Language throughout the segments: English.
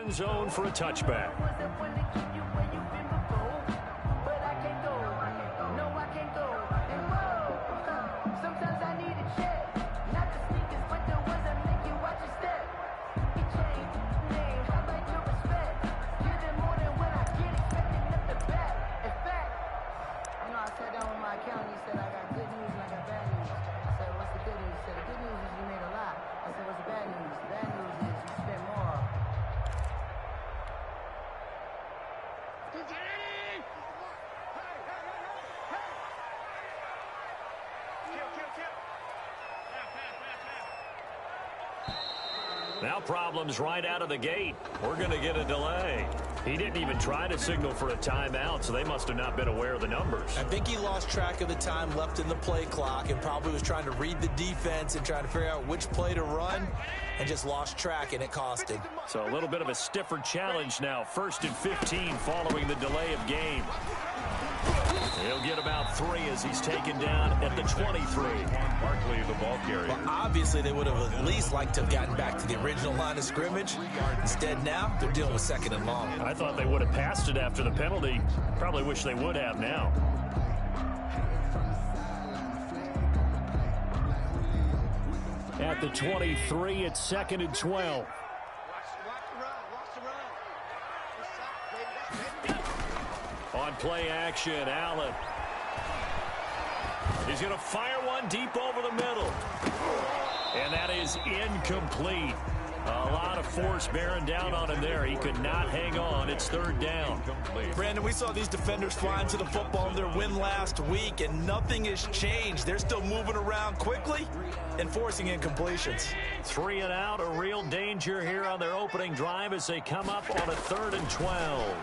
End zone for a touchback. Now problems right out of the gate. We're going to get a delay. He didn't even try to signal for a timeout, so they must have not been aware of the numbers. I think he lost track of the time left in the play clock and probably was trying to read the defense and trying to figure out which play to run and just lost track, and it cost him. So a little bit of a stiffer challenge now. 1st and 15 following the delay of game. He'll get about 3 as he's taken down at the 23. Barkley, the ball carrier. Well, obviously, they would have at least liked to have gotten back to the original line of scrimmage. Instead, now, they're dealing with 2nd and long. I thought they would have passed it after the penalty. Probably wish they would have now. At the 23, it's 2nd and 12. On play action, Allen. He's going to fire one deep over the middle. And that is incomplete. A lot of force bearing down on him there. He could not hang on. It's 3rd down. Brandon, we saw these defenders flying to the football in their win last week, and nothing has changed. They're still moving around quickly and forcing incompletions. 3 and out, a real danger here on their opening drive as they come up on a 3rd and 12.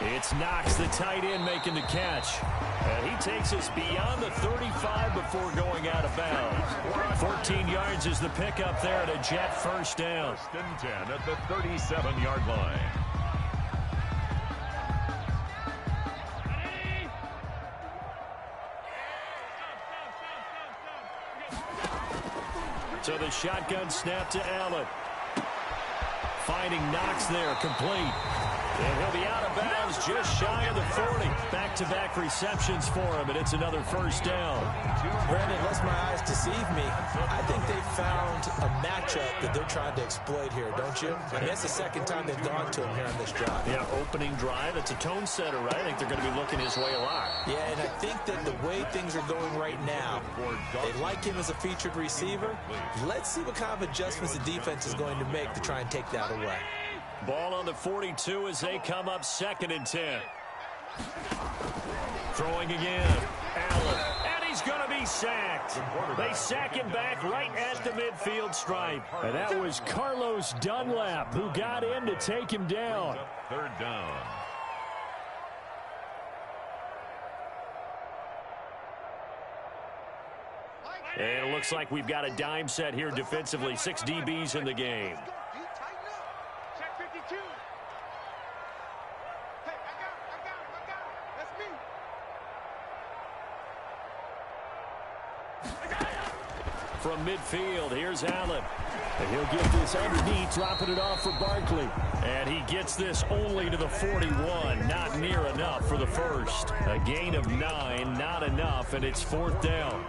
It's Knox, the tight end, making the catch. And he takes us beyond the 35 before going out of bounds. 14 yards is the pickup there at a Jet 1st down. 1st and 10 at the 37-yard line. So the shotgun snap to Allen. Finding Knox there, complete. And he'll be out of bounds just shy of the 40. Back-to-back receptions for him, and it's another 1st down. Brandon, lest my eyes deceive me, I think they found a matchup that they're trying to exploit here, don't you? I mean, that's the 2nd time they've gone to him here on this drive. Yeah, opening drive. It's a tone setter, right? I think they're going to be looking his way a lot. Yeah, and I think that the way things are going right now, they like him as a featured receiver. Let's see what kind of adjustments the defense is going to make to try and take that away. Ball on the 42 as they come up 2nd and 10. Throwing again. Allen. And he's going to be sacked. They sack him back right at the midfield stripe. And that was Carlos Dunlap who got in to take him down. 3rd down. And it looks like we've got a dime set here defensively. 6 DBs in the game. From midfield, here's Allen. And he'll get this underneath, dropping it off for Barkley. And he gets this only to the 41. Not near enough for the 1st. A gain of 9, not enough, and it's 4th down.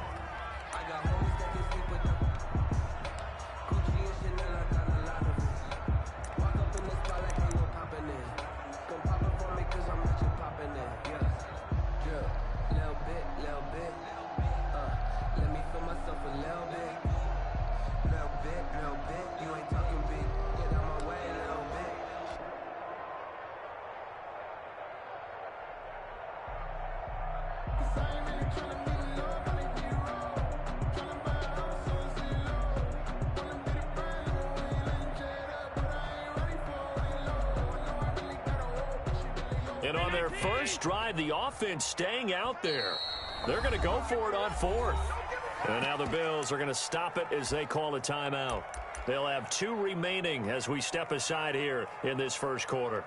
And on their first drive, the offense staying out there. They're going to go for it on 4th. And now the Bills are going to stop it as they call a timeout. They'll have 2 remaining as we step aside here in this 1st quarter.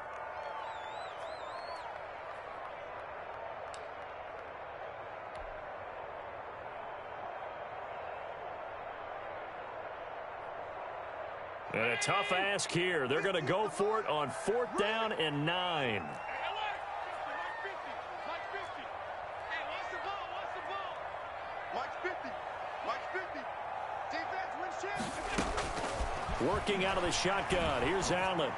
And a tough ask here. They're going to go for it on 4th down and 9. Working out of the shotgun. Here's Allen.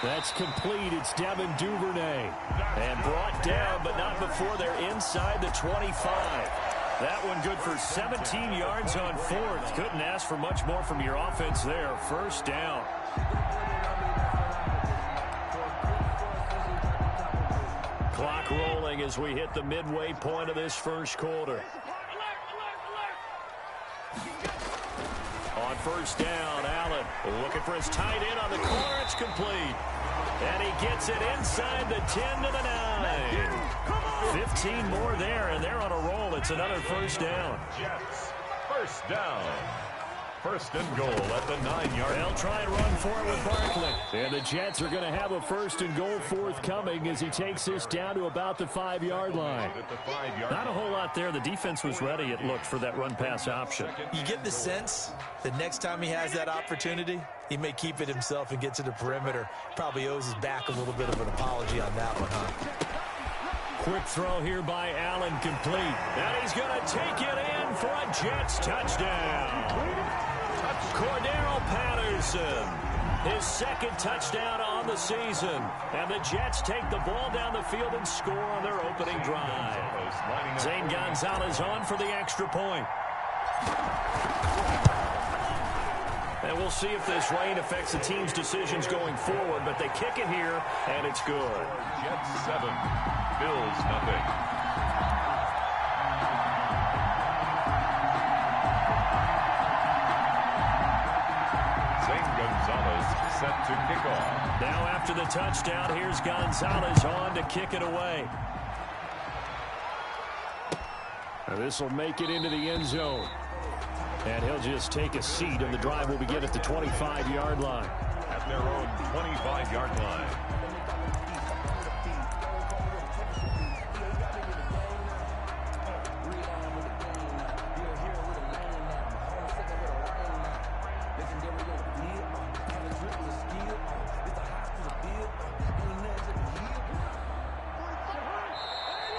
That's complete. It's Devin Duvernay. And brought down, but not before they're inside the 25. That one good for 17 yards on 4th. Couldn't ask for much more from your offense there. 1st down. Clock rolling as we hit the midway point of this 1st quarter. On 1st down, Allen looking for his tight end on the corner. It's complete. And he gets it inside the 10 to the 9. 15 more there, and they're on a roll. It's another 1st down. Jets, 1st down. 1st and goal at the 9-yard. They'll try and run for it with Barkley. And the Jets are going to have a 1st and goal forthcoming as he takes this down to about the 5-yard line. Not a whole lot there. The defense was ready, it looked, for that run-pass option. You get the sense that next time he has that opportunity, he may keep it himself and get to the perimeter. Probably owes his back a little bit of an apology on that one, huh? Quick throw here by Allen, complete. And he's going to take it in for a Jets touchdown. Cordero Patterson, his 2nd touchdown on the season. And the Jets take the ball down the field and score on their opening drive. Zane Gonzalez on for the extra point. And we'll see if this rain affects the team's decisions going forward, but they kick it here, and it's good. Jets 7, Bills nothing. Zane Gonzalez set to kick off. Now after the touchdown, here's Gonzalez on to kick it away. This will make it into the end zone. And he'll just take a seat, and the drive will begin at the 25-yard line. At their own 25-yard line.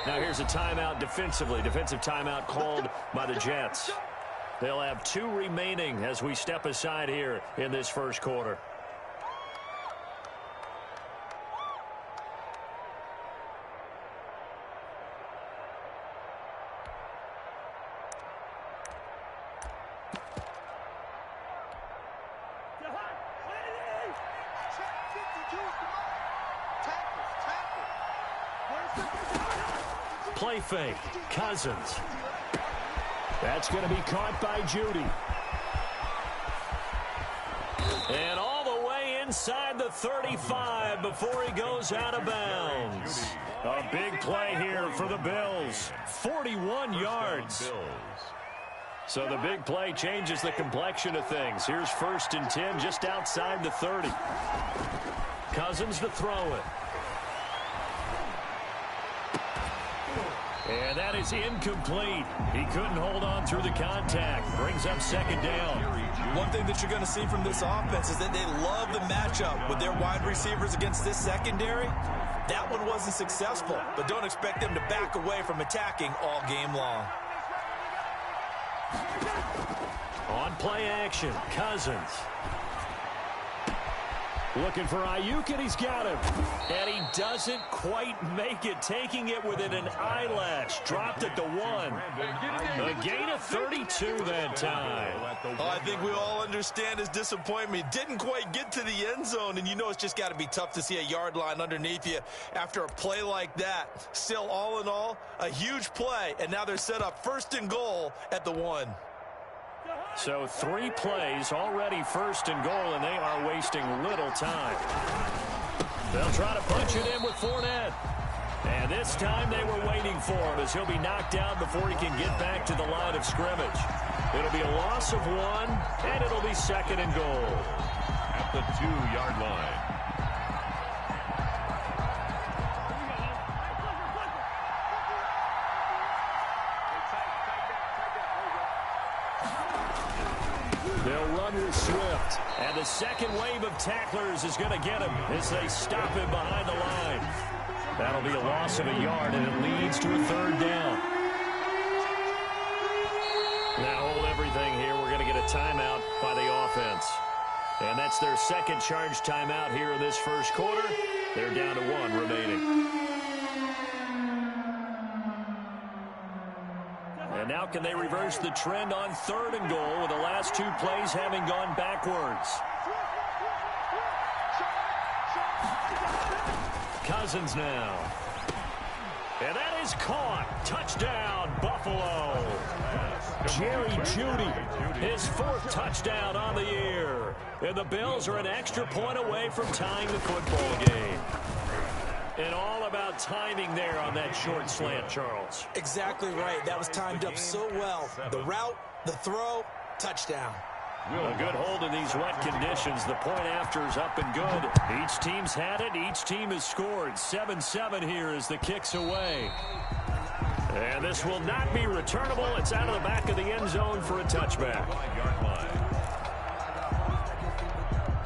Now here's a timeout defensively. Defensive timeout called by the Jets. They'll have 2 remaining as we step aside here in this 1st quarter. Play fake. Cousins. That's going to be caught by Judy. And all the way inside the 35 before he goes out of bounds. A big play here for the Bills. 41 yards. So the big play changes the complexion of things. Here's 1st and 10 just outside the 30. Cousins to throw it. And that is incomplete. He couldn't hold on through the contact. Brings up 2nd down. One thing that you're going to see from this offense is that they love the matchup with their wide receivers against this secondary. That one wasn't successful, but don't expect them to back away from attacking all game long. On play action, Cousins. Looking for Ayuk, and he's got him. And he doesn't quite make it, taking it within an eyelash. Dropped at the 1. A gain of 32 that time. I think we all understand his disappointment. Didn't quite get to the end zone, and you know it's just got to be tough to see a yard line underneath you after a play like that. Still, all in all, a huge play, and now they're set up 1st and goal at the 1. So 3 plays, already 1st and goal, and they are wasting little time. They'll try to punch it in with Fournette. And this time they were waiting for him as he'll be knocked down before he can get back to the line of scrimmage. It'll be a loss of 1, and it'll be 2nd and goal. At the 2-yard line. They'll run with Swift. And the second wave of tacklers is going to get him as they stop him behind the line. That'll be a loss of a yard, and it leads to a third down. Now hold everything here. We're going to get a timeout by the offense. And that's their second charge timeout here in this first quarter. They're down to 1 remaining. And now can they reverse the trend on 3rd and goal with the last 2 plays having gone backwards? Cousins now. And that is caught. Touchdown, Buffalo. Jerry Jeudy, his 4th touchdown on the year. And the Bills are an extra point away from tying the football game. And all about timing there on that short slant, Charles. Exactly right. That was timed up so well. The route, the throw, touchdown. A good hold in these wet conditions. The point after is up and good. Each team's had it. Each team has scored. 7-7 here as the kick's away. And this will not be returnable. It's out of the back of the end zone for a touchback.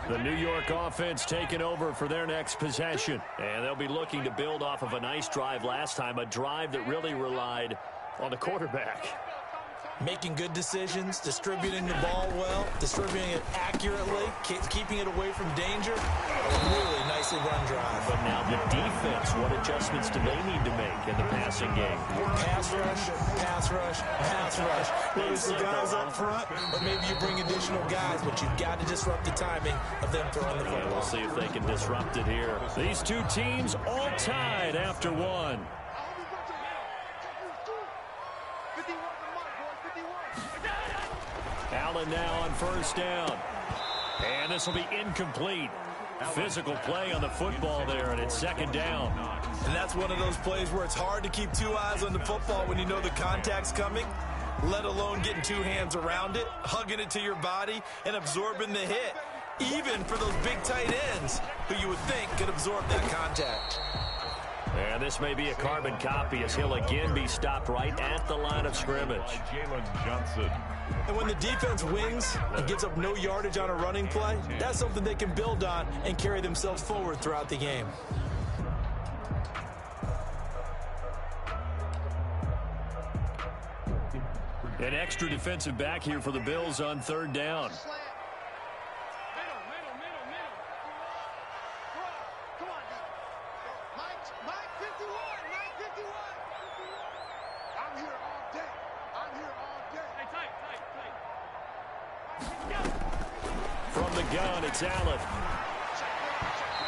The New York offense taking over for their next possession. And they'll be looking to build off of a nice drive last time, a drive that really relied on the quarterback. Making good decisions, distributing the ball well, distributing it accurately, keeping it away from danger. A really nicely run drive. But now the defense, what adjustments do they need to make in the passing game? Pass rush, pass rush, pass rush. Whether it's the guys up front, or maybe you bring additional guys, but you've got to disrupt the timing of them throwing the football. We'll see if they can disrupt it here. These 2 teams all tied after 1. Allen now on 1st down. And this will be incomplete. Physical play on the football there, and it's 2nd down. And that's one of those plays where it's hard to keep 2 eyes on the football when you know the contact's coming, let alone getting 2 hands around it, hugging it to your body, and absorbing the hit, even for those big tight ends who you would think could absorb that contact. And this may be a carbon copy as he'll again be stopped right at the line of scrimmage. And when the defense wings and gives up no yardage on a running play, that's something they can build on and carry themselves forward throughout the game. An extra defensive back here for the Bills on 3rd down. From the gun, it's Allen.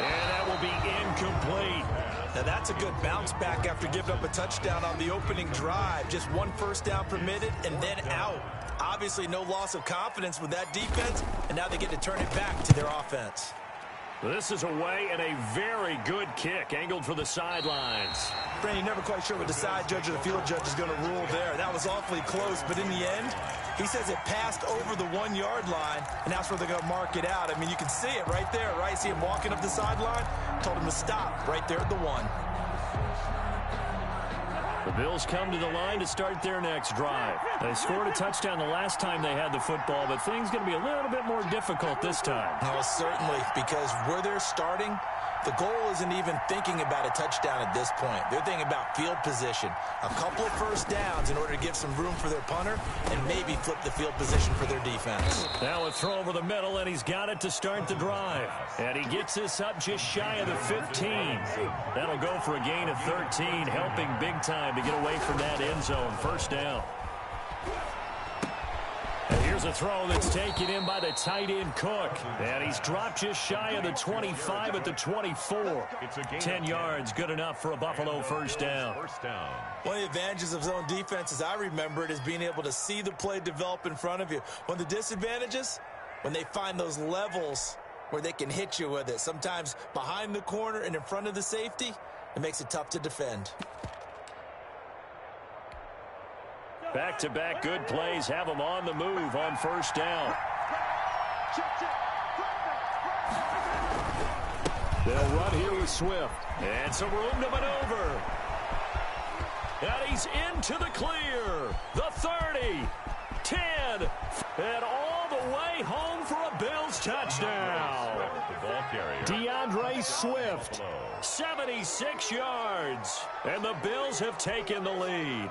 And that will be incomplete. Now that's a good bounce back after giving up a touchdown on the opening drive. Just 1 first down permitted and then out. Obviously no loss of confidence with that defense, and now they get to turn it back to their offense. This is away and a very good kick, angled for the sidelines. Brandon, you're never quite sure what the side judge or the field judge is going to rule there. That was awfully close, but in the end, he says it passed over the 1-yard line, and that's where they're going to mark it out. I mean, you can see it right there, right? See him walking up the sideline? Told him to stop right there at the 1. The Bills come to the line to start their next drive. They scored a touchdown the last time they had the football, but things going to be a little bit more difficult this time. Well, certainly, because where they're starting, the goal isn't even thinking about a touchdown at this point. They're thinking about field position. A couple of first downs in order to give some room for their punter and maybe flip the field position for their defense. Now a throw over the middle, and he's got it to start the drive. And he gets this up just shy of the 15. That'll go for a gain of 13, helping big time to get away from that end zone. 1st down. And here's a throw that's taken in by the tight end Cook. And he's dropped just shy of the 25 at the 24. 10 yards, good enough for a Buffalo 1st down. One of the advantages of zone defense, as I remember it, is being able to see the play develop in front of you. One of the disadvantages, when they find those levels where they can hit you with it. Sometimes behind the corner and in front of the safety, it makes it tough to defend. Back-to-back good plays have them on the move on 1st down. They'll run here with Swift. And some room to maneuver. And he's into the clear. The 30, 10, and all the way way home for a Bills touchdown. DeAndre Swift, 76 yards. And the Bills have taken the lead.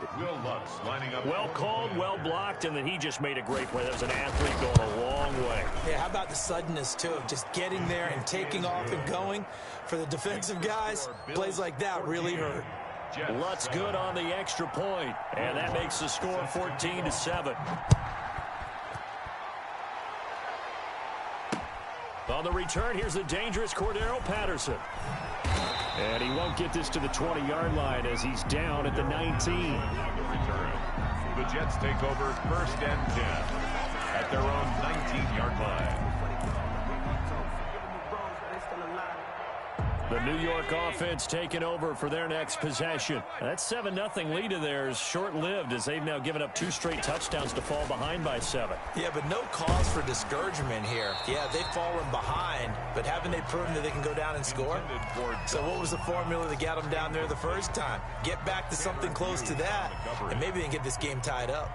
Well called, well blocked, and then he just made a great play. That was an athlete going a long way. Yeah, how about the suddenness, too, of just getting there and taking off and going? For the defensive guys, plays like that really hurt. Lutz good on the extra point, and that makes the score 14-7. On the return, here's the dangerous Cordero Patterson. And he won't get this to the 20-yard line as he's down at the 19. The Jets take over 1st and 10 at their own 19-yard line. The New York offense taking over for their next possession. That 7-0 lead of theirs short-lived as they've now given up 2 straight touchdowns to fall behind by 7. Yeah, but no cause for discouragement here. Yeah, they've fallen behind, but haven't they proven that they can go down and score? So what was the formula that got them down there the first time? Get back to something close to that, and maybe they can get this game tied up.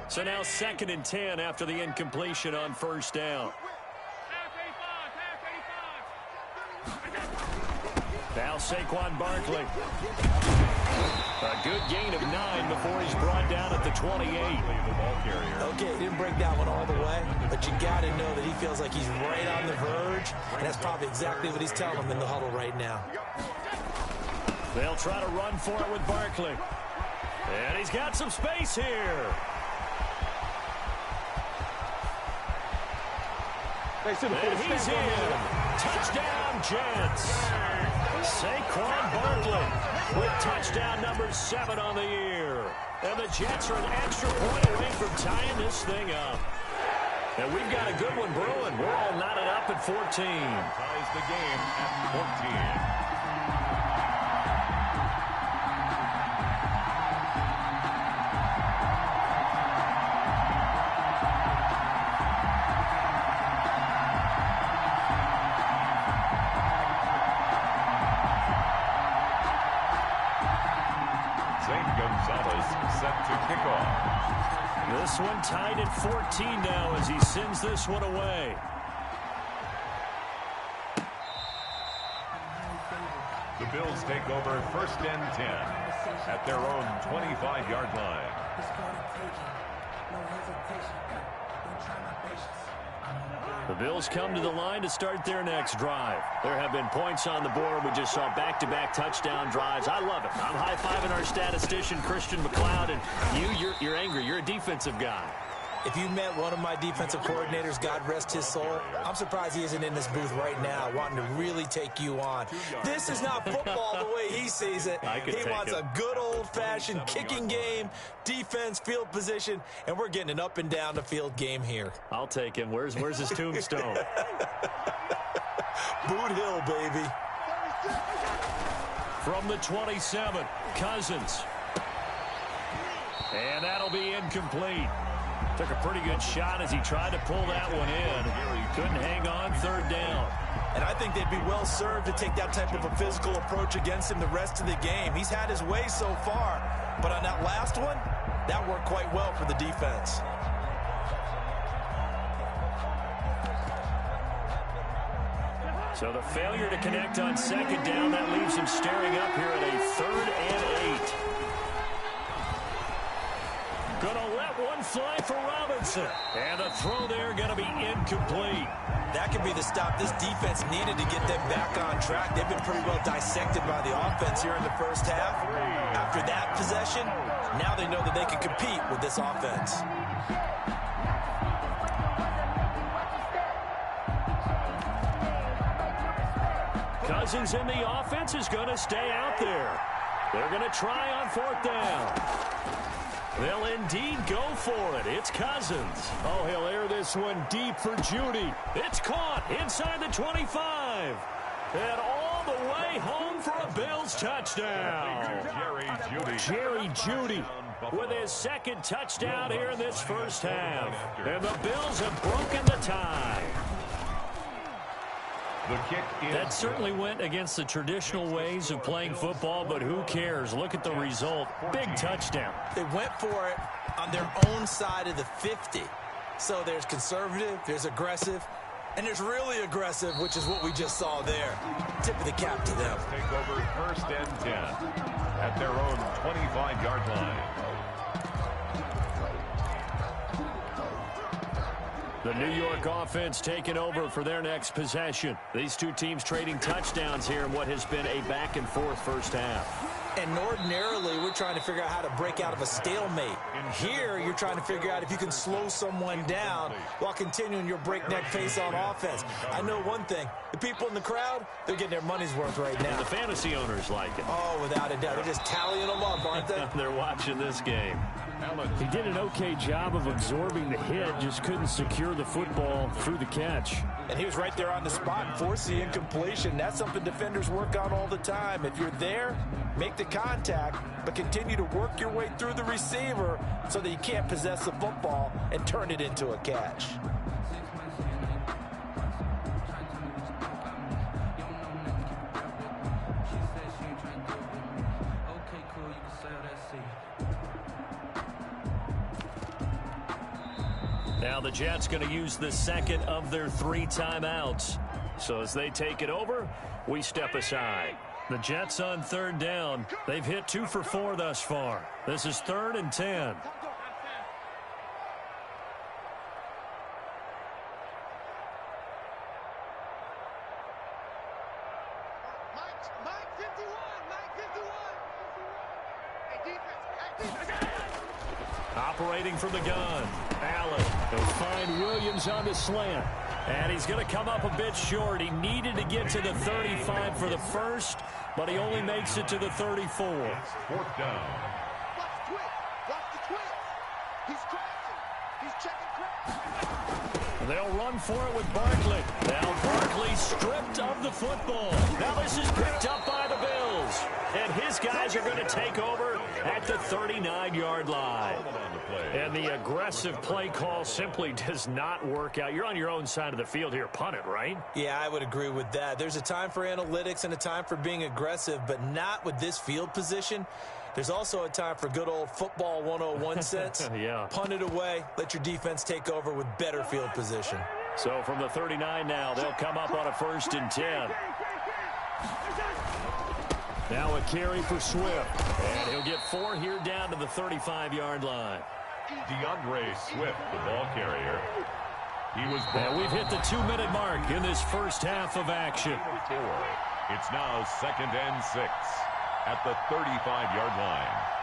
So now 2nd and 10 after the incompletion on 1st down. Now Saquon Barkley. A good gain of 9 before he's brought down at the 28. Okay, he didn't break that one all the way, but you got to know that he feels like he's right on the verge, and that's probably exactly what he's telling him in the huddle right now. They'll try to run for it with Barkley. And he's got some space here. And he's in. Touchdown, Jets. Saquon Barkley with touchdown number 7 on the year. And the Jets are an extra point away from tying this thing up. And we've got a good one brewing. We're all knotted up at 14. Ties the game at 14. Set to kick off. This one tied at 14 now as he sends this one away. The Bills take over 1st and 10 at their own 25-yard line. The Bills come to the line to start their next drive. There have been points on the board. We just saw back-to-back touchdown drives. I love it. I'm high-fiving our statistician, Christian McLeod, and you're angry. You're a defensive guy. If you met one of my defensive coordinators, God rest his soul, I'm surprised he isn't in this booth right now wanting to really take you on. This is not football the way he sees it. He wants a good old-fashioned kicking game, defense, field position, and we're getting an up-and-down-the-field game here. I'll take him. Where's his tombstone? Boot Hill, baby. From the 27, Cousins. And that'll be incomplete. Took a pretty good shot as he tried to pull that one in. Couldn't hang on 3rd down. And I think they'd be well served to take that type of a physical approach against him the rest of the game. He's had his way so far, but on that last one, that worked quite well for the defense. So the failure to connect on 2nd down, that leaves him staring up here at a 3rd and 8. Gonna let one fly for Robinson. And the throw there gonna be incomplete. That could be the stop this defense needed to get them back on track. They've been pretty well dissected by the offense here in the first half. After that possession, now they know that they can compete with this offense. Cousins in the offense is going to stay out there. They're going to try on 4th down. They'll indeed go for it. It's Cousins. Oh, he'll air this one deep for Judy. It's caught inside the 25. And all the way home for a Bills touchdown. Jerry Judy with his 2nd touchdown here in this first half. And the Bills have broken the tie. That certainly went against the traditional ways of playing football, but who cares? Look at the result. Big touchdown. They went for it, on their own side of the 50. So there's conservative, there's aggressive, and there's really aggressive, which is what we just saw there. Tip of the cap to them. Take over 1st and 10 at their own 25-yard line. The New York offense taking over for their next possession. These two teams trading touchdowns here in what has been a back-and-forth first half. And ordinarily, we're trying to figure out how to break out of a stalemate. Here, you're trying to figure out if you can slow someone down while continuing your breakneck pace on offense. I know one thing. The people in the crowd, they're getting their money's worth right now. And the fantasy owners like it. Oh, without a doubt. They're just tallying them up, aren't they? They're watching this game. He did an okay job of absorbing the hit, just couldn't secure the football through the catch. And he was right there on the spot and forced the incompletion. That's something defenders work on all the time. If you're there, make the contact, but continue to work your way through the receiver so that you can't possess the football and turn it into a catch. Now the Jets going to use the second of their 3 timeouts. So as they take it over, we step aside. The Jets on 3rd down. They've hit 2 for 4 thus far. This is 3rd and 10. Operating from the gun. Allen will find Williams on the slant. And he's going to come up a bit short. He needed to get to the 35 for the first, but he only makes it to the 34. 4th down. They'll run for it with Barkley. Now Barkley stripped of the football. Now this is picked up by the Bills. And his guys are going to take over at the 39-yard line. And the aggressive play call simply does not work out. You're on your own side of the field here. Punt it, right? Yeah, I would agree with that. There's a time for analytics and a time for being aggressive, but not with this field position. There's also a time for good old football 101 sense. Yeah. Punt it away. Let your defense take over with better field position. So from the 39 now, they'll come up on a 1st and 10. Now a carry for Swift. And he'll get 4 here down to the 35-yard line. DeAndre Swift, the ball carrier. He was and we've hit the 2-minute mark in this first half of action. It's now 2nd and 6 at the 35-yard line.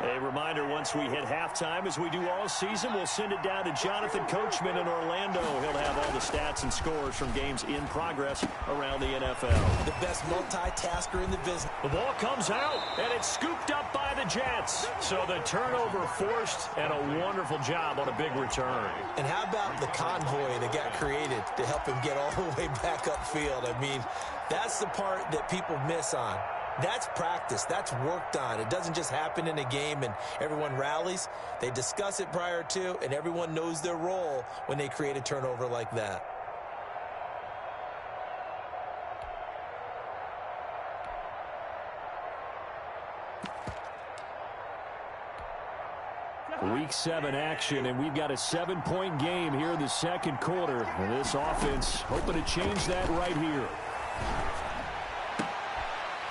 A reminder, once we hit halftime, as we do all season, we'll send it down to Jonathan Coachman in Orlando. He'll have all the stats and scores from games in progress around the NFL. The best multitasker in the business. The ball comes out, and it's scooped up by the Jets. So the turnover forced, and a wonderful job on a big return. And how about the convoy that got created to help him get all the way back upfield? I mean, that's the part that people miss on. That's practice. That's worked on. It doesn't just happen in a game and everyone rallies. They discuss it prior to, and everyone knows their role when they create a turnover like that. Week 7 action, and we've got a 7-point game here in the second quarter. And this offense hoping to change that right here.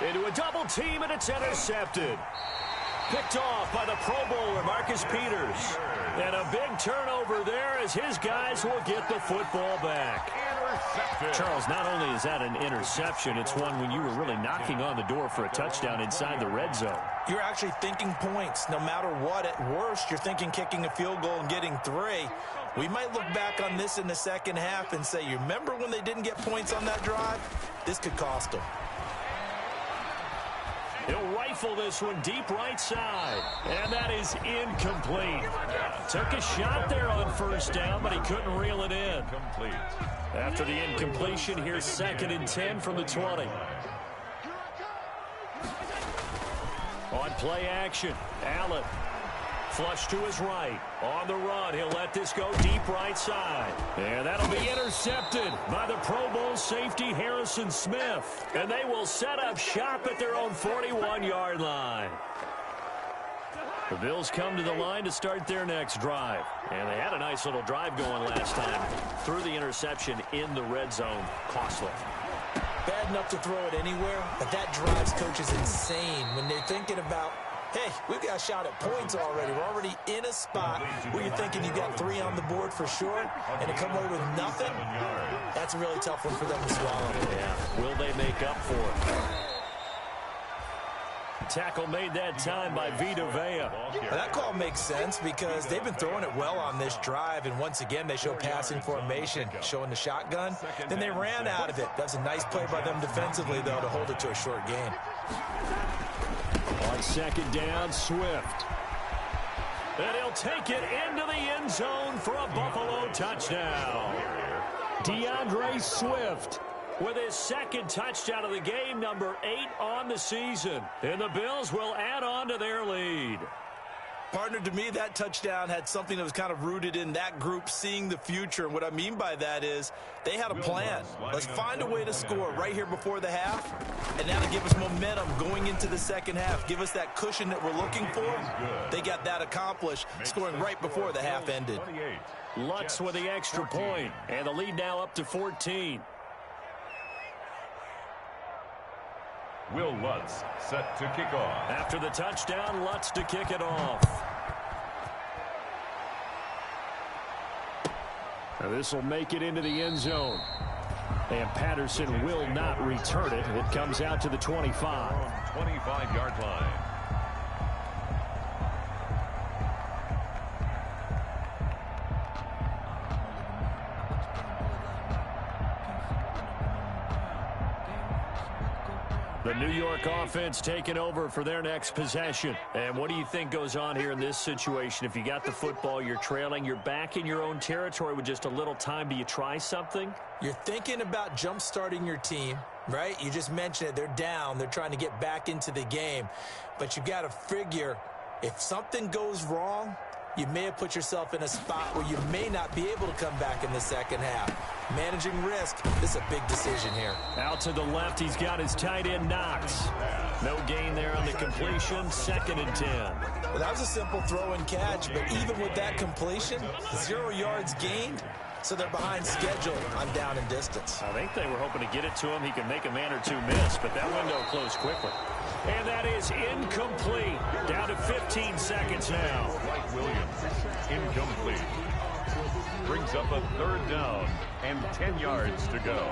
Into a double team, and it's intercepted. Picked off by the Pro Bowler, Marcus Peters. And a big turnover there as his guys will get the football back. Charles, not only is that an interception, it's one when you were really knocking on the door for a touchdown inside the red zone. You're actually thinking points. No matter what, at worst, you're thinking kicking a field goal and getting 3. We might look back on this in the second half and say, you remember when they didn't get points on that drive? This could cost them. He'll rifle this one deep right side. And that is incomplete. Took a shot there on first down, but he couldn't reel it in. Complete. After the incompletion, here's 2nd and 10 from the 20. On play action, Allen flush to his right. On the run, he'll let this go deep right side. And that'll be intercepted by the Pro Bowl safety Harrison Smith. And they will set up shop at their own 41-yard line. The Bills come to the line to start their next drive. And they had a nice little drive going last time. Threw the interception in the red zone. Costly. Bad enough to throw it anywhere, but that drives coaches insane when they're thinking about, hey, we've got a shot at points already. We're already in a spot where you're thinking you got 3 on the board for sure, and to come away with nothing, that's a really tough one for them to swallow. Yeah. Will they make up for it? Tackle made that time by Vita Vea. Now that call makes sense because they've been throwing it well on this drive, and once again they show passing formation, showing the shotgun. Then they ran out of it. That's a nice play by them defensively, though, to hold it to a short gain. On second down, Swift. And he'll take it into the end zone for a Buffalo touchdown. DeAndre Swift with his second touchdown of the game, number 8 on the season. And the Bills will add on to their lead. Partner, to me, that touchdown had something that was kind of rooted in that group seeing the future. And what I mean by that is they had a plan. Let's find a way to score right here before the half, and that'll give us momentum going into the second half. Give us that cushion that we're looking for. They got that accomplished, scoring right before the half ended. Lutz with the extra point, and the lead now up to 14. Will Lutz set to kick off. After the touchdown, Lutz to kick it off. Now this will make it into the end zone. And Patterson will not return it. It comes out to the 25. 25-yard line. The New York offense taking over for their next possession. And what do you think goes on here in this situation? If you got the football, you're trailing, you're back in your own territory with just a little time. Do you try something? You're thinking about jump-starting your team, right? You just mentioned it. They're down. They're trying to get back into the game. But you've got to figure if something goes wrong, you may have put yourself in a spot where you may not be able to come back in the second half. Managing risk, this is a big decision here. Out to the left, he's got his tight end Knox. No gain there on the completion, 2nd and 10. Well, that was a simple throw and catch, but even with that completion, 0 yards gained, so they're behind schedule on down and distance. I think they were hoping to get it to him. He can make a man or two miss, but that window closed quickly. And that is incomplete. Down to 15 seconds now. Dwight Williams, incomplete. Brings up a 3rd down and 10 yards to go.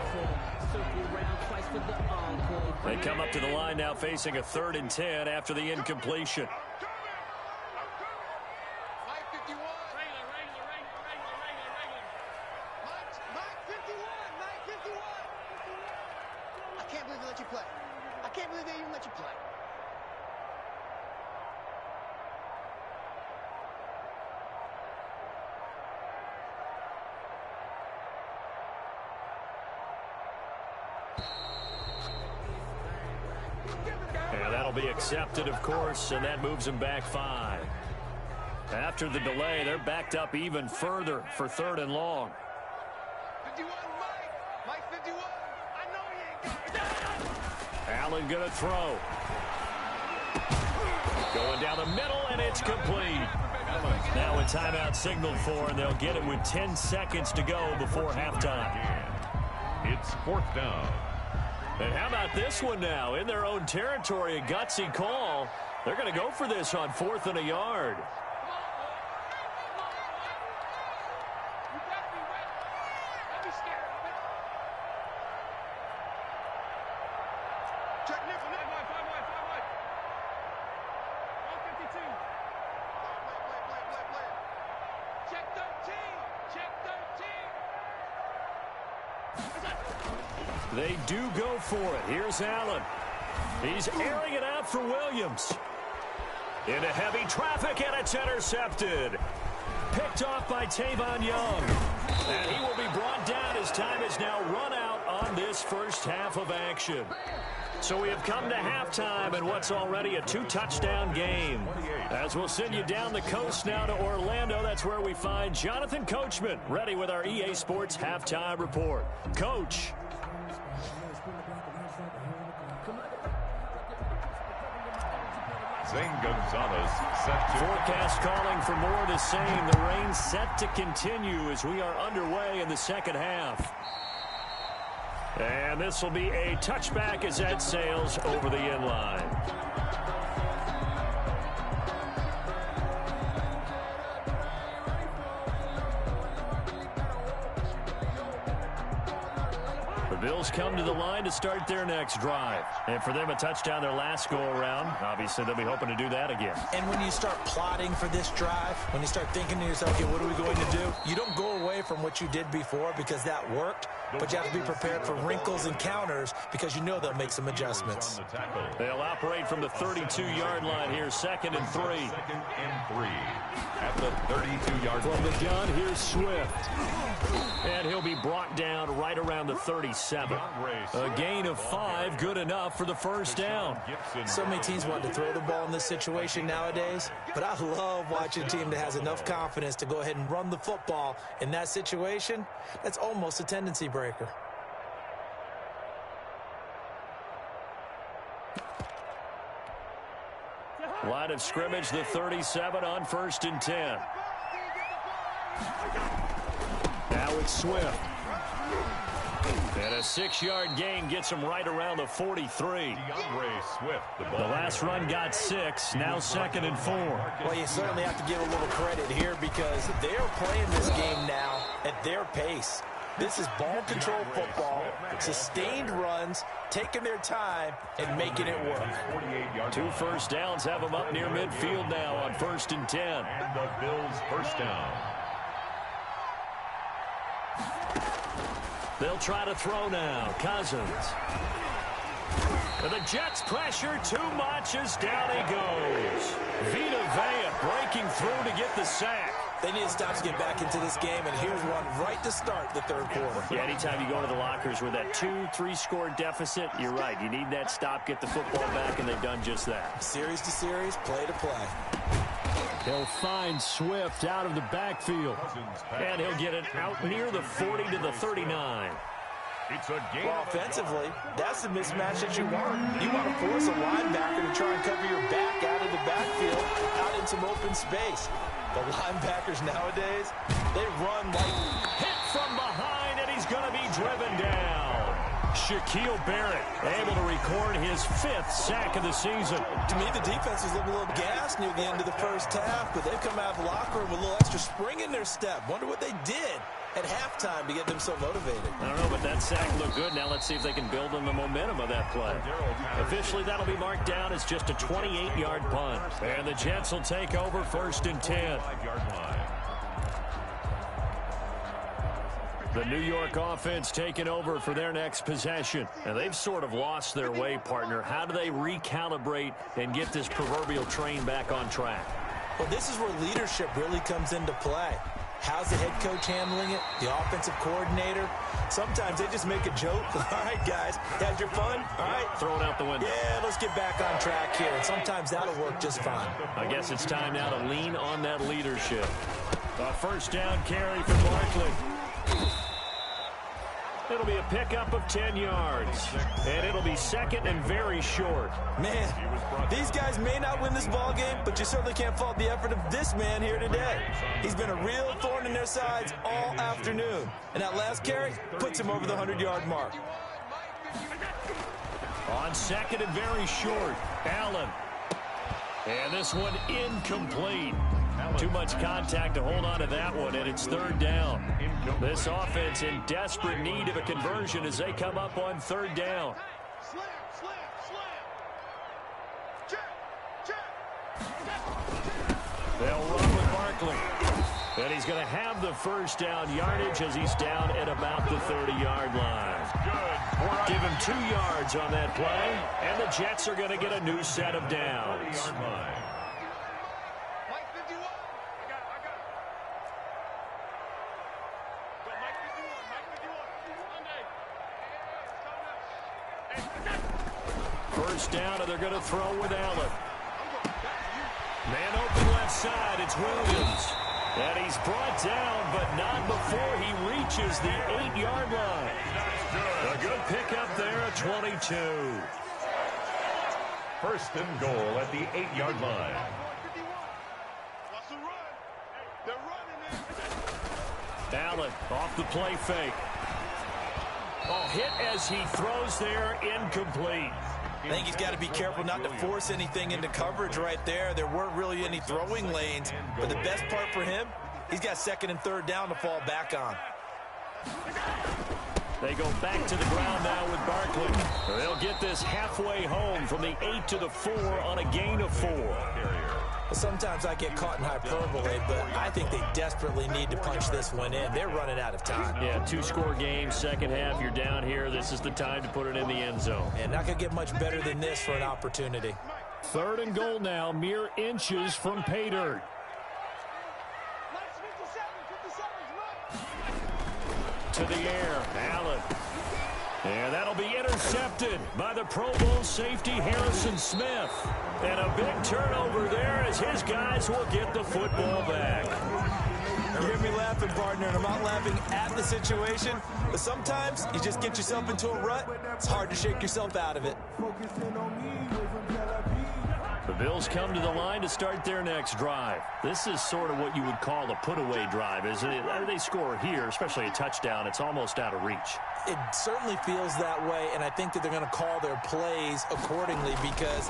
They come up to the line now facing a 3rd and 10 after the incompletion. I can't believe they let you play. I can't believe they even let you play. And that'll be accepted, of course, and that moves them back 5. After the delay, they're backed up even further for 3rd and long. 51, Mike 51. I know he ain't got it. Allen going to throw. Going down the middle, and it's complete. Now a timeout signaled for, and they'll get it with 10 seconds to go before halftime. It's 4th down. And how about this one now? In their own territory, a gutsy call. They're going to go for this on 4th and a yard. They do go for it. Here's Allen. He's airing it out for Williams. Into heavy traffic, and it's intercepted. Picked off by Tavon Young. And he will be brought down as time is now run out on this first half of action. So we have come to halftime in what's already a 2-touchdown game. As we'll send you down the coast now to Orlando, that's where we find Jonathan Coachman ready with our EA Sports halftime report. Coach. Zane Gonzalez set to... Forecast calling for more of the same. The rain set to continue as we are underway in the second half. And this will be a touchback as that sails over the end line. The Bills come to the line to start their next drive. And for them, a touchdown their last go-around. Obviously, they'll be hoping to do that again. And when you start plotting for this drive, when you start thinking to yourself, okay, what are we going to do? You don't go away from what you did before because that worked, but you have to be prepared for wrinkles and counters because you know they'll make some adjustments. They'll operate from the 32-yard line here, 2nd and 3. 2nd and 3 at the 32-yard line. From the gun, here's Swift. And he'll be brought down right around the 37. A gain of 5, good enough for the first down. So many teams want to throw the ball in this situation nowadays, but I love watching a team that has enough confidence to go ahead and run the football in that situation. That's almost a tendency breaker. Line of scrimmage, the 37 on 1st and 10. Now it's Swift. And a 6-yard gain gets him right around the 43. The last run got 6, now 2nd and 4. Well, you certainly have to give a little credit here because they're playing this game now at their pace. This is ball control football, sustained runs, taking their time, and making it work. 2 first downs have them up near midfield now on 1st and 10. And the Bills first down. They'll try to throw now. Cousins. And the Jets pressure too much as down he goes. Vita Vea breaking through to get the sack. They need to stop to get back into this game, and here's one right to start the 3rd quarter. Yeah, anytime you go to the lockers with that 2-3 score deficit, you're right. You need that stop, get the football back, and they've done just that. Series to series, play to play. He'll find Swift out of the backfield. And he'll get it out near the 40 to the 39. It's a game. Well, offensively, that's the mismatch that you want. You want to force a linebacker to try and cover your back out of the backfield, out in some open space. The linebackers nowadays, they run like hit from behind, and he's going to be driven down. Shaquille Barrett able to record his 5th sack of the season. To me, the defense was looking a little gassed near the end of the first half, but they've come out of the locker room with a little extra spring in their step. Wonder what they did at halftime to get them so motivated. I don't know, but that sack looked good. Now let's see if they can build on the momentum of that play. Officially, that'll be marked down as just a 28-yard punt. And the Jets will take over 1st and 10. The New York offense taking over for their next possession. And they've sort of lost their way, partner. How do they recalibrate and get this proverbial train back on track? Well, this is where leadership really comes into play. How's the head coach handling it? The offensive coordinator? Sometimes they just make a joke. All right, guys, had your fun? All right. Throw it out the window. Yeah, let's get back on track here. And sometimes that'll work just fine. I guess it's time now to lean on that leadership. A 1st down carry for Barkley. It'll be a pickup of 10 yards. And it'll be 2nd and very short. Man, these guys may not win this ball game, but you certainly can't fault the effort of this man here today. He's been a real thorn in their sides all afternoon. And that last carry puts him over the 100-yard mark. On 2nd and very short, Allen. And this one incomplete. Too much contact to hold on to that one, and it's 3rd down. This offense in desperate need of a conversion as they come up on 3rd down. They'll run with Barkley. And he's going to have the 1st down yardage as he's down at about the 30-yard line. Give him 2 yards on that play, and the Jets are going to get a new set of downs. first down, and they're going to throw with Allen. Man open left side, it's Williams. And he's brought down, but not before he reaches the 8-yard line. A good pickup there at 22. First and goal at the 8-yard line. Allen off the play fake. Oh, hit as he throws there, incomplete. I think he's got to be careful not to force anything into coverage right there. There weren't really any throwing lanes, but the best part for him, he's got second and third down to fall back on. They go back to the ground now with Barkley. They'll get this halfway home from the 8 to the 4 on a gain of 4. Sometimes I get caught in hyperbole, but I think they desperately need to punch this one in. They're running out of time. Yeah, 2-score game, second half, you're down here. This is the time to put it in the end zone. And not going to get much better than this for an opportunity. Third and goal now, mere inches from pay dirt. To the air, Allen. And that'll be intercepted by the Pro Bowl safety Harrison Smith. And a big turnover there as his guys will get the football back. You hear me laughing, partner, and I'm not laughing at the situation, but sometimes you just get yourself into a rut. It's hard to shake yourself out of it. The Bills come to the line to start their next drive. This is sort of what you would call a put-away drive, isn't it? They score here, especially a touchdown. It's almost out of reach. It certainly feels that way, and I think that they're going to call their plays accordingly because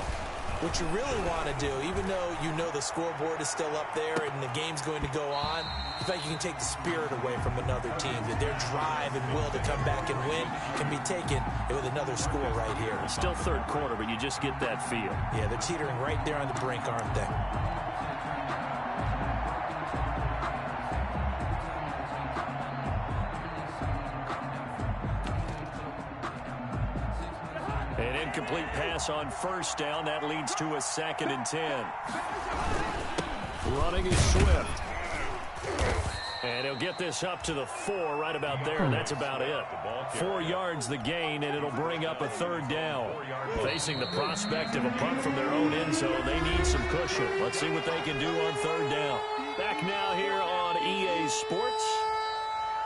what you really want to do, even though you know the scoreboard is still up there and the game's going to go on, I feel like you can take the spirit away from another team, that their drive and will to come back and win can be taken with another score right here. It's still third quarter, but you just get that feel. Yeah, they're teetering right there on the brink, aren't they? An incomplete pass on first down. That leads to a 2nd and 10. Running is Swift. And he'll get this up to the 4 right about there. That's about it. 4 yards the gain, and it'll bring up a third down. Facing the prospect of a punt from their own end zone, they need some cushion. Let's see what they can do on third down. Back now here on EA Sports.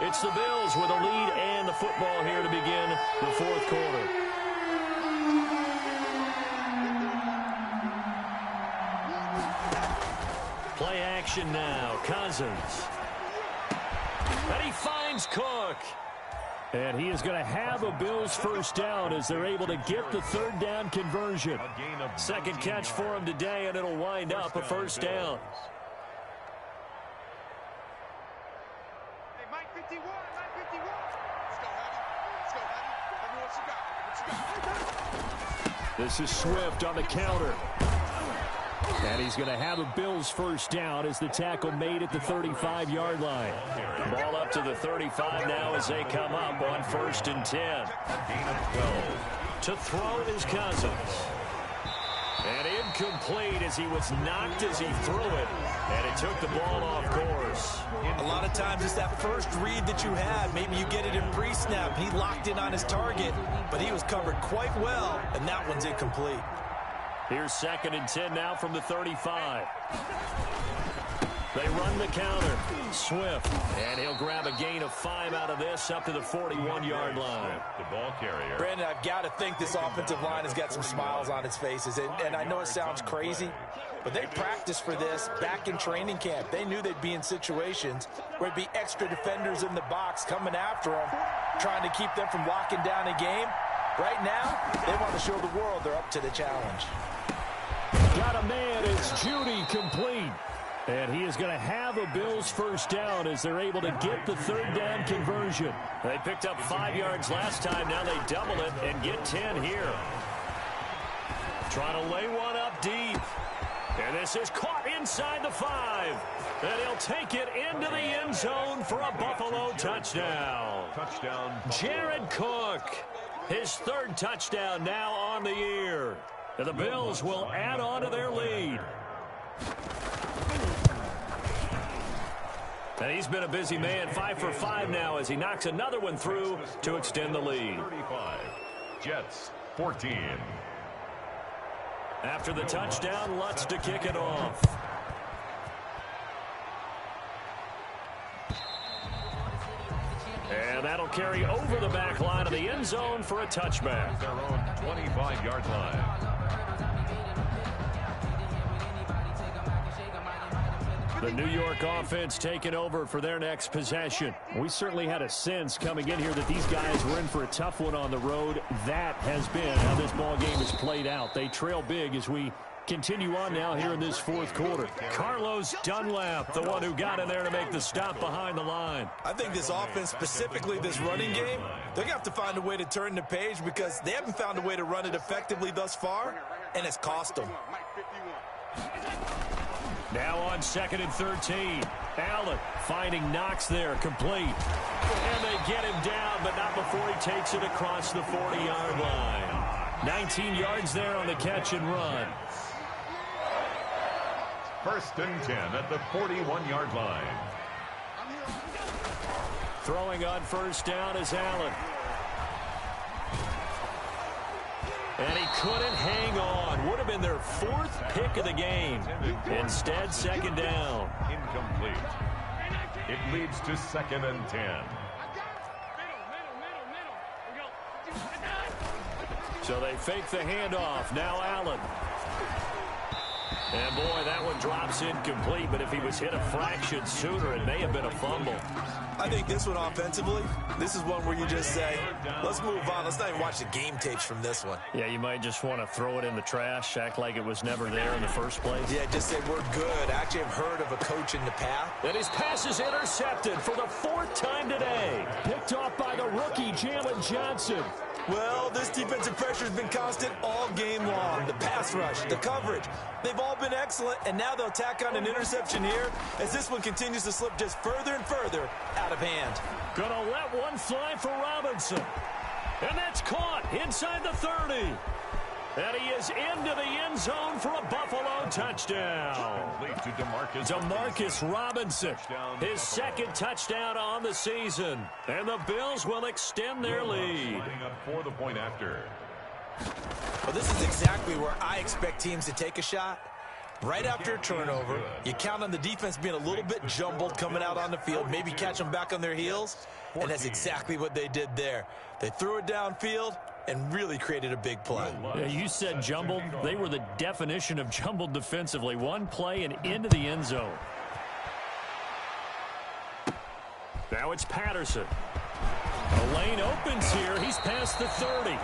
It's the Bills with a lead and the football here to begin the fourth quarter. Play action now. Cousins. And he finds Cook. And he is going to have a Bills first down as they're able to get the third down conversion. Second catch for him today, and it'll wind up a first down. Hey, Mike 51, Mike 51. Let's go, Heavy. Let's go, Heavy. Everyone, what you got? This is Swift on the counter. And he's going to have a Bills first down as the tackle made at the 35-yard line. Ball up to the 35 now as they come up on 1st and 10. To throw is Cousins. And incomplete as he was knocked as he threw it. And it took the ball off course. A lot of times it's that first read that you had. Maybe you get it in pre-snap. He locked in on his target, but he was covered quite well, and that one's incomplete. Here's 2nd and 10 now from the 35. They run the counter. Swift. And he'll grab a gain of 5 out of this up to the 41-yard line. The ball carrier. Brandon, I've got to think this offensive line has got some smiles on its faces. And I know it sounds crazy, but they practiced for this back in training camp. They knew they'd be in situations where it'd be extra defenders in the box coming after them, trying to keep them from locking down a game. Right now, they want to show the world they're up to the challenge. Got a man. It's Judy complete. And he is going to have a Bills first down as they're able to get the third down conversion. They picked up 5 yards last time. Now they double it and get 10 here. Trying to lay one up deep. And this is caught inside the 5. And he'll take it into the end zone for a Buffalo touchdown. Touchdown. Jared Cook. His 3rd touchdown now on the year. And the Bills will add on to their lead. And he's been a busy man, 5 for 5 now as he knocks another one through to extend the lead. 35. Jets 14. After the touchdown, Lutz to kick it off. And that'll carry over the back line of the end zone for a touchback. Their own 25-yard line. The New York offense taking over for their next possession. We certainly had a sense coming in here that these guys were in for a tough one on the road. That has been how this ball game has played out. They trail big as we continue on now here in this fourth quarter. Carlos Dunlap, the one who got in there to make the stop behind the line. I think this offense, specifically this running game, they're going to have to find a way to turn the page because they haven't found a way to run it effectively thus far, and it's cost them. Now on 2nd and 13. Allen finding Knox there, complete. And they get him down, but not before he takes it across the 40-yard line. 19 yards there on the catch and run. 1st and 10 at the 41-yard line. Throwing on 1st down is Allen. And he couldn't hang on. Would have been their 4th pick of the game. Instead, 2nd down. Incomplete. It leads to 2nd and 10. So they fake the handoff. Now Allen. And boy, that one drops incomplete, but if he was hit a fraction sooner, it may have been a fumble. I think this one offensively, this is one where you just say, let's move on. Let's not even watch the game tapes from this one. Yeah, you might just want to throw it in the trash, act like it was never there in the first place. Yeah, just say we're good. I actually have heard of a coach in the path. And his pass is intercepted for the 4th time today. Picked off by the rookie, Jalen Johnson. Well, this defensive pressure has been constant all game long. The pass rush, the coverage, they've all been excellent, and now they'll tack on an interception here as this one continues to slip just further and further out of hand. Gonna let one fly for Robinson. And that's caught inside the 30. And he is into the end zone for a Buffalo touchdown. Complete to Demarcus Robinson, his 2nd touchdown on the season. And the Bills will extend their lead. Lining up for the point after. Well, this is exactly where I expect teams to take a shot. Right after a turnover, you count on the defense being a little bit jumbled coming out on the field, maybe catch them back on their heels, and that's exactly what they did there. They threw it downfield and really created a big play. Yeah, you said jumbled. They were the definition of jumbled defensively. One play and into the end zone. Now it's Patterson. The lane opens here. He's past the 30.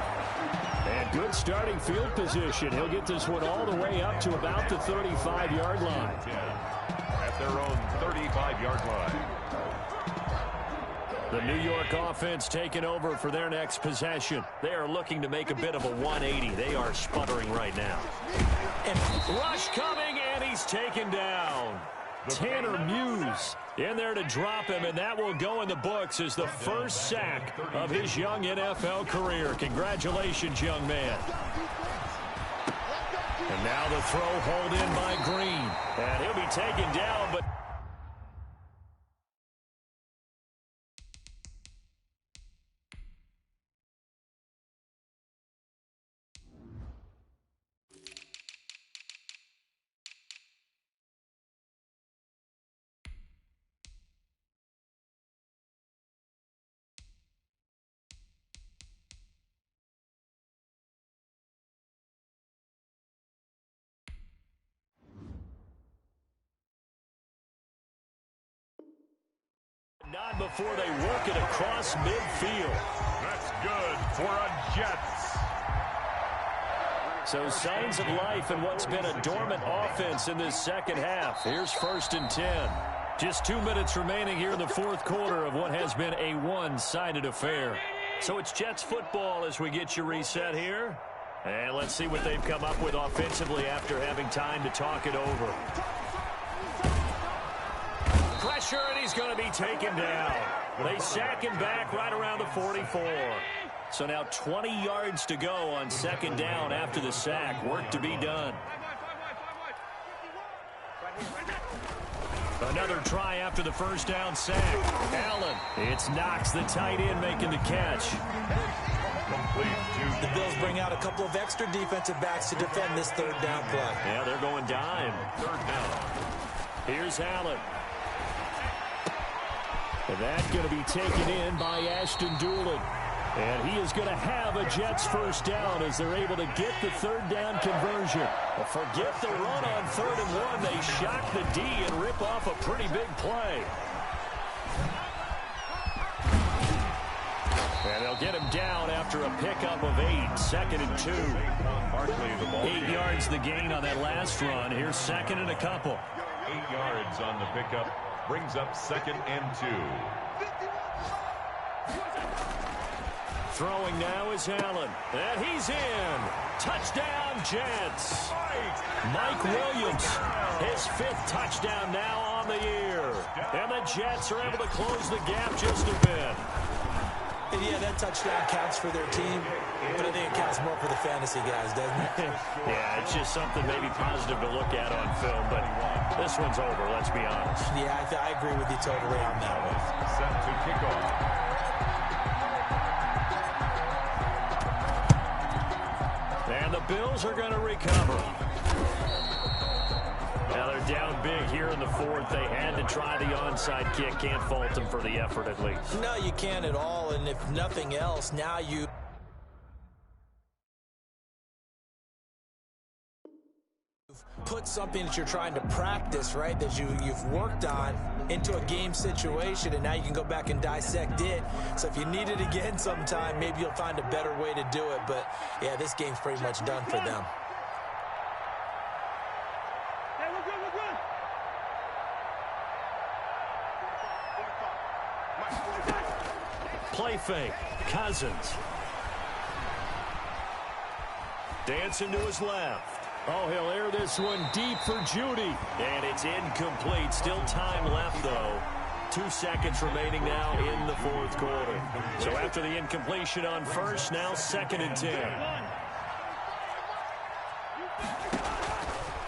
And good starting field position. He'll get this one all the way up to about the 35-yard line. At their own 35-yard line. The New York offense taking over for their next possession. They are looking to make a bit of a 180. They are sputtering right now. And rush coming, and he's taken down. Tanner Muse in there to drop him, and that will go in the books as the first sack of his young NFL career. Congratulations, young man. And now the throw hauled in by Green. And he'll be taken down, but... Not before they work it across midfield. That's good for a Jets. So signs of life in what's been a dormant offense in this second half. Here's 1st and 10. Just 2 minutes remaining here in the fourth quarter of what has been a one-sided affair. So it's Jets football as we get you reset here. And let's see what they've come up with offensively after having time to talk it over. Pressure, and he's going to be taken down. They sack him back right around the 44. So now 20 yards to go on 2nd down after the sack. Work to be done. Another try after the first down sack. Allen. It's Knox, the tight end, making the catch. Complete. The Bills bring out a couple of extra defensive backs to defend this third down play. Yeah, they're going dime. Third down. Here's Allen. And that's going to be taken in by Ashton Doolin. And he is going to have a Jets first down as they're able to get the third down conversion. Well, forget the run on 3rd and 1. They shock the D and rip off a pretty big play. And they'll get him down after a pickup of 8. 2nd and 2. 8 yards the gain on that last run. Here's 2nd and a couple. 8 yards on the pickup. Brings up 2nd and 2. Throwing now is Allen. And he's in. Touchdown, Jets. Mike Williams, his 5th touchdown now on the year. And the Jets are able to close the gap just a bit. And yeah, that touchdown counts for their team, but I think it counts more for the fantasy guys, doesn't it? Yeah, it's just something maybe positive to look at on film, but this one's over, let's be honest. Yeah, I agree with you totally on that one. Set to kick off. And the Bills are going to recover. Now they're down big here in the 4th. They had to try the onside kick. Can't fault them for the effort at least. No, you can't at all. And if nothing else, now you put something that you're trying to practice, right, that you've worked on into a game situation, and now you can go back and dissect it. So if you need it again sometime, maybe you'll find a better way to do it. But, yeah, this game's pretty much done for them. Play fake. Cousins. Dancing to his left. Oh, he'll air this one deep for Judy. And it's incomplete. Still time left, though. 2 seconds remaining now in the 4th quarter. So after the incompletion on 1st, now 2nd and 10.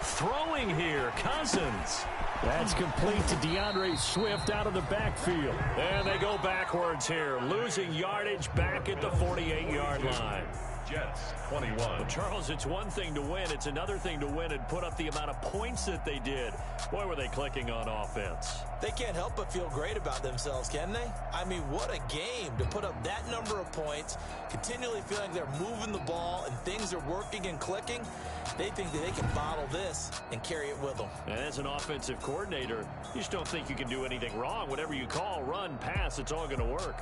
Throwing here, Cousins. That's complete to DeAndre Swift out of the backfield. And they go backwards here, losing yardage back at the 48-yard line. Jets 21. Well, Charles, it's one thing to win. It's another thing to win and put up the amount of points that they did. Boy, were they clicking on offense. They can't help but feel great about themselves, can they? I mean, what a game to put up that number of points, continually feeling they're moving the ball and things are working and clicking. They think that they can bottle this and carry it with them. And as an offensive coordinator, you just don't think you can do anything wrong. Whatever you call, run, pass, it's all going to work.